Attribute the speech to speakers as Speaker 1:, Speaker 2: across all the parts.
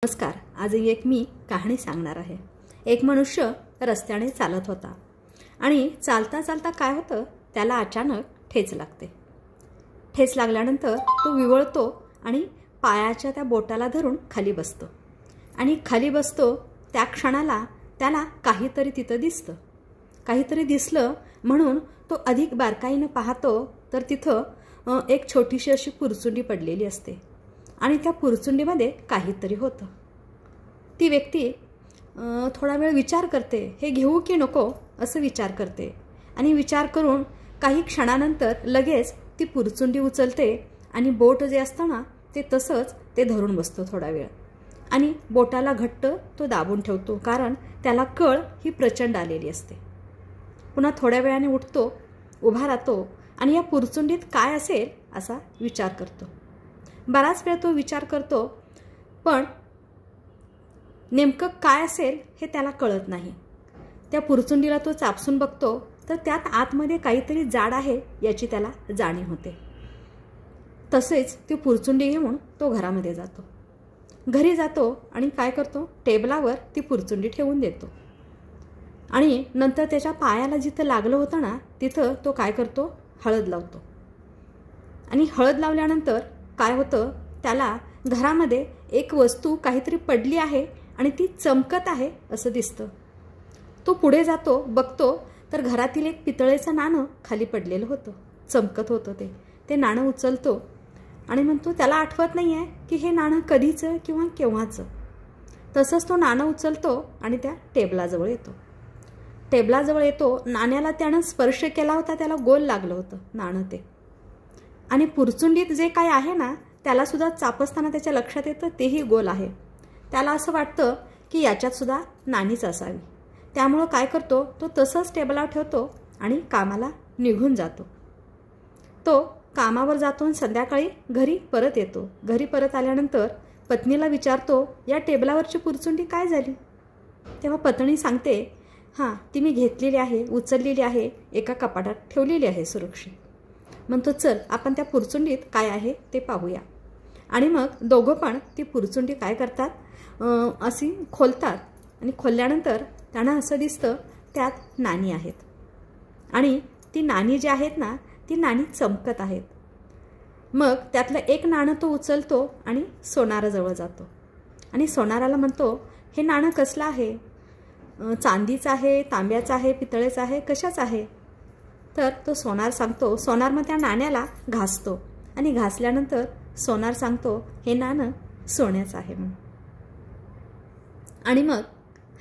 Speaker 1: नमस्कार. आज एक मी कहाणी सांगणार आहे. एक मनुष्य रस्त्याने चालत होता आणि चालता चालता काय होतं, त्याला अचानक ठेच लागते. ठेच लागल्यानंतर तो विवळतो आणि पायाच्या त्या बोटाला धरून खाली बसतो. आणि खाली बसतो त्या क्षणाला त्याला काहीतरी तिथं दिसतं. काहीतरी दिसलं म्हणून तो अधिक बारकाईनं पाहतो तर तिथं एक छोटीशी अशी पुरचुंडी पडलेली असते आणि त्या पुरचुंडीमध्ये काहीतरी होतं. ती व्यक्ती थोडा वेळ विचार करते, हे घेऊ की नको असं विचार करते. आणि विचार करून काही क्षणानंतर लगेच ती पुरचुंडी उचलते आणि बोट जे असतं ना ते तसंच ते धरून बसतो थोडा वेळ. आणि बोटाला घट्ट तो दाबून ठेवतो, कारण त्याला कळ ही प्रचंड आलेली असते. पुन्हा थोड्या वेळाने उठतो, उभा राहतो आणि या पुरचुंडीत काय असेल असा विचार करतो. बराच वेळ तो विचार करतो, पण नेमकं काय असेल हे त्याला कळत नाही. त्या पुरचुंडीला तो चापसून बघतो तर त्यात आतमध्ये काहीतरी जाड आहे याची त्याला जाणीव होते. तसेच ती पुरचुंडी घेऊन तो घरामध्ये जातो. घरी जातो आणि काय करतो, टेबलावर ती पुरचुंडी ठेवून देतो. आणि नंतर त्याच्या पायाला जिथं लागलं होतं ना तिथं तो काय करतो, हळद लावतो. आणि हळद लावल्यानंतर काय होतं, त्याला घरामध्ये एक वस्तू काहीतरी पडली आहे आणि ती चमकत आहे असं दिसतं. तो पुढे जातो, बघतो तर घरातील एक पितळेचं नाणं खाली पडलेलं होतं, चमकत होतं. ते नाणं उचलतो आणि म्हणतो, त्याला आठवत नाही आहे की हे नाणं कधीचं किंवा केव्हाचं. तसंच तो नाणं उचलतो आणि त्या टेबलाजवळ येतो. टेबलाजवळ येतो, नाण्याला त्यानं स्पर्श केला होता, त्याला गोल लागलं होतं नाणं ते. आणि पुरचुंडीत जे काय आहे ना त्याला सुद्धा चापसताना त्याच्या लक्षात येतं तेही गोल आहे. त्याला असं वाटतं की याच्यात सुद्धा नाणीच असावी. त्यामुळं काय करतो, तो तसंच टेबलावर ठेवतो आणि कामाला निघून जातो. तो कामावर जातो आणि संध्याकाळी घरी परत येतो. घरी परत आल्यानंतर पत्नीला विचारतो, या टेबलावरची पुरचुंडी काय झाली. तेव्हा पत्नी सांगते, हां ती मी घेतलेली आहे, उचललेली आहे, एका कपाटात ठेवलेली आहे सुरक्षित. म्हणतो, चल आपण त्या पुरचुंडीत काय आहे ते पाहूया. आणि मग दोघं पण ती पुरचुंडी काय करतात, अशी खोलतात. आणि खोलल्यानंतर त्यांना असं दिसतं त्यात नाणी आहेत. आणि ती नाणी जी आहेत ना ती नाणी चमकत आहेत. मग त्यातलं एक नाणं तो उचलतो आणि सोनाराजवळ जातो. आणि सोनाराला म्हणतो, हे नाणं कसलं आहे, चांदीचं आहे, तांब्याचं आहे, पितळेचं आहे, कशाचं आहे. तर तो सोनार सांगतो. सोनार मग त्या नाण्याला घासतो आणि घासल्यानंतर सोनार सांगतो, हे नाणं सोन्याचं आहे म्हणून. आणि मग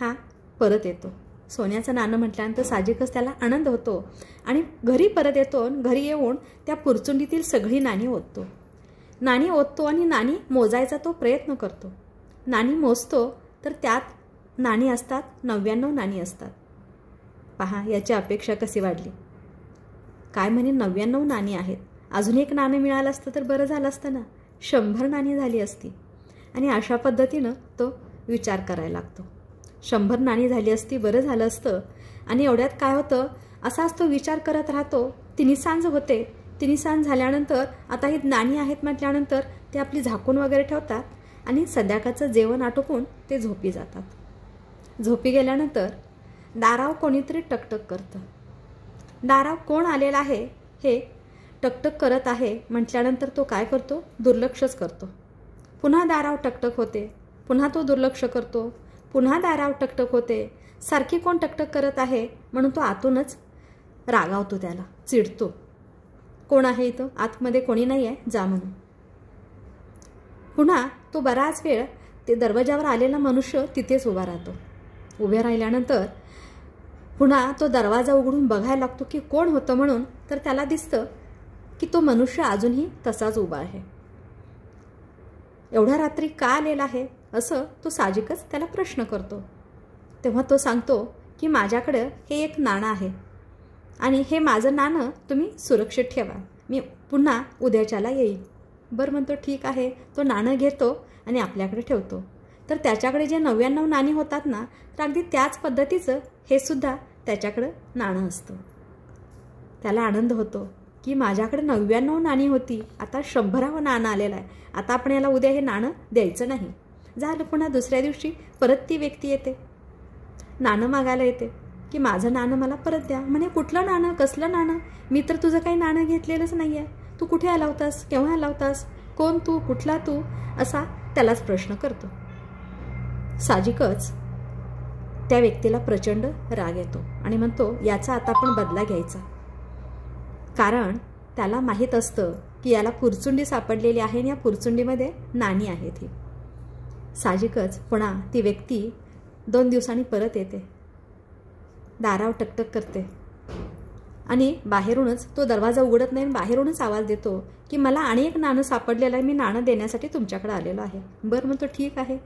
Speaker 1: हा परत येतो. सोन्याचं नाणं म्हटल्यानंतर साहजिकच त्याला आनंद होतो आणि घरी परत येतो. घरी येऊन त्या पुरचुंडीतील सगळी नाणी ओततो. नाणी ओततो आणि नाणी मोजायचा तो प्रयत्न करतो. नाणी मोजतो तर त्यात नाणी असतात 99 नाणी असतात. पहा याची अपेक्षा कशी वाढली. काय म्हणे 99 नाणी आहेत, अजून एक नाणं मिळालं असतं तर बरं झालं असतं ना, 100 नाणी झाली असती. आणि अशा पद्धतीनं तो विचार करायला लागतो. 100 नाणी झाली असती, बरं झालं असतं. आणि एवढ्यात काय होतं, असाच तो विचार करत राहतो. 3 सांज होते. 3 सांज झाल्यानंतर आता ही नाणी आहेत म्हटल्यानंतर ते आपली झाकून वगैरे ठेवतात आणि संध्याकाळचं जेवण आटोपून ते झोपी जातात. झोपी गेल्यानंतर दाराव कोणीतरी टकटक करतं. दाराव कोण आलेला आहे हे टकटक करत आहे म्हटल्यानंतर तो काय करतो, दुर्लक्षच करतो. पुन्हा दाराव टकटक होते, पुन्हा तो दुर्लक्ष करतो. पुन्हा दाराव टकटक होते, सारखी कोण टकटक करत आहे म्हणून तो आतूनच रागावतो, त्याला चिडतो. कोण आहे इथं, आतमध्ये कोणी नाही आहे, जा म्हणून. पुन्हा तो बराच वेळ ते दरवाजावर आलेला मनुष्य तिथेच उभा राहतो. उभे राहिल्यानंतर पुन्हा तो दरवाजा उघडून बघायला लागतो की कोण होतं म्हणून. तर त्याला दिसतं की तो मनुष्य अजूनही तसाच उभा आहे. एवढ्या रात्री का आलेला आहे असं तो साहजिकच त्याला प्रश्न करतो. तेव्हा तो सांगतो की माझ्याकडं हे एक नाणं आहे आणि हे माझं नाणं तुम्ही सुरक्षित ठेवा, मी पुन्हा उद्याच्याला येईल. बरं म्हणतो, ठीक आहे. तो नाणं घेतो आणि आपल्याकडे ठेवतो. तर त्याच्याकडे जे 99 नाणी होतात ना तर अगदी त्याच पद्धतीचं हे सुद्धा त्याच्याकडं नाणं असतं. त्याला आनंद होतो की माझ्याकडे 99 नाणी होती, आता 100वे नाणं आलेलं आहे. आता आपण याला उद्या हे नाणं द्यायचं नाही. झालं. पुन्हा दुसऱ्या दिवशी परत ती व्यक्ती येते, नाणं मागायला येते की माझं नाणं मला परत द्या. म्हणे कुठलं नाणं, कसलं नाणं, मी तर तुझं काही नाणं घेतलेलंच नाही आहे, तू कुठे आला होतास, केव्हा आला होतास, कोण तू, कुठला तू, असा त्यालाच प्रश्न करतो. साहजिकच त्या व्यक्तीला प्रचंड राग येतो आणि म्हणतो याचा आता आपण बदला घ्यायचा. कारण त्याला माहीत असतं की याला पुरचुंडी सापडलेली आहे आणि या पुरचुंडीमध्ये नाणी आहेत. ही साहजिकच पुन्हा ती व्यक्ती 2 दिवसांनी परत येते, दारावर टकटक करते आणि बाहेरूनच तो दरवाजा उघडत नाही, बाहेरूनच आवाज देतो की मला आणि एक नाणं सापडलेलं आहे, मी नाणं देण्यासाठी तुमच्याकडे आलेलो आहे. बरं म्हणतो, ठीक आहे,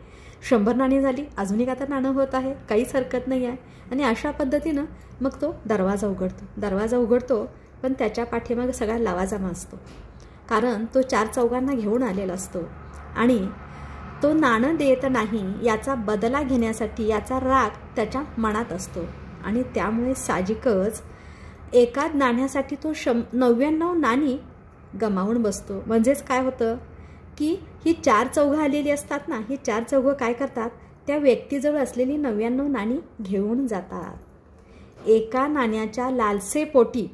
Speaker 1: 100 नाणी झाली, अजून एक आता नाणं होत आहे, काहीच हरकत नाही आहे. आणि अशा पद्धतीनं मग तो दरवाजा उघडतो पण त्याच्या पाठीमागे सगळा लवाजमा असतो. कारण तो 4 चौघांना घेऊन आलेला असतो आणि तो नाणं देत नाही याचा बदला घेण्यासाठी याचा राग त्याच्या मनात असतो. आणि त्यामुळे साहजिकच एका नाण्यासाठी तो 99 नाणी गमावून बसतो. म्हणजेच काय होतं की ही 4 चौघं आलेली असतात ना, ही 4 चौघं काय करतात, त्या व्यक्तीजवळ असलेली 99 नाणी घेऊन जातात. एका नाण्याच्या लालसेपोटी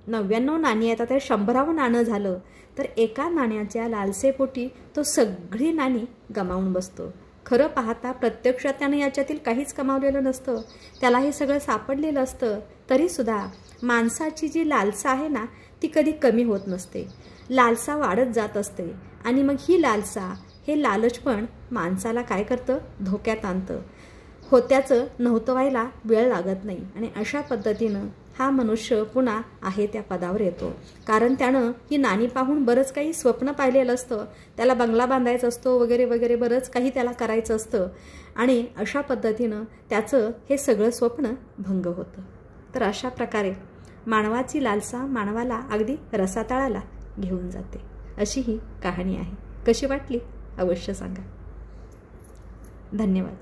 Speaker 1: 99 नाणी येतात, तर 100वं नाणं झालं तर एका नाण्याच्या लालसेपोटी तो सगळी नाणी गमावून बसतो. खरं पाहता प्रत्यक्षात त्यानं याच्यातील काहीच कमावलेलं नसतं, त्याला हे सगळं सापडलेलं असतं. तरीसुद्धा माणसाची जी लालसा आहे ना ती कधी कमी होत नसते, लालसा वाढत जात असते. आणि मग ही लालसा, हे लालच पण माणसाला काय करतं, धोक्यात आणतं. होत्याचं नव्हतं व्हायला वेळ लागत नाही आणि अशा पद्धतीनं हा मनुष्य पुन्हा आहे त्या पदावर येतो. कारण त्यानं ही नाणी पाहून बरंच काही स्वप्न पाहिलेलं असतं, त्याला बंगला बांधायचा असतो वगैरे वगैरे, बरंच काही त्याला करायचं असतं आणि अशा पद्धतीनं त्याचं हे सगळं स्वप्न भंग होतं. तर अशा प्रकारे मानवाची लालसा मानवाला अगदी रसातळाला घेऊन जाते. अशी ही कहाणी आहे. कशी वाटली अवश्य सांगा. धन्यवाद.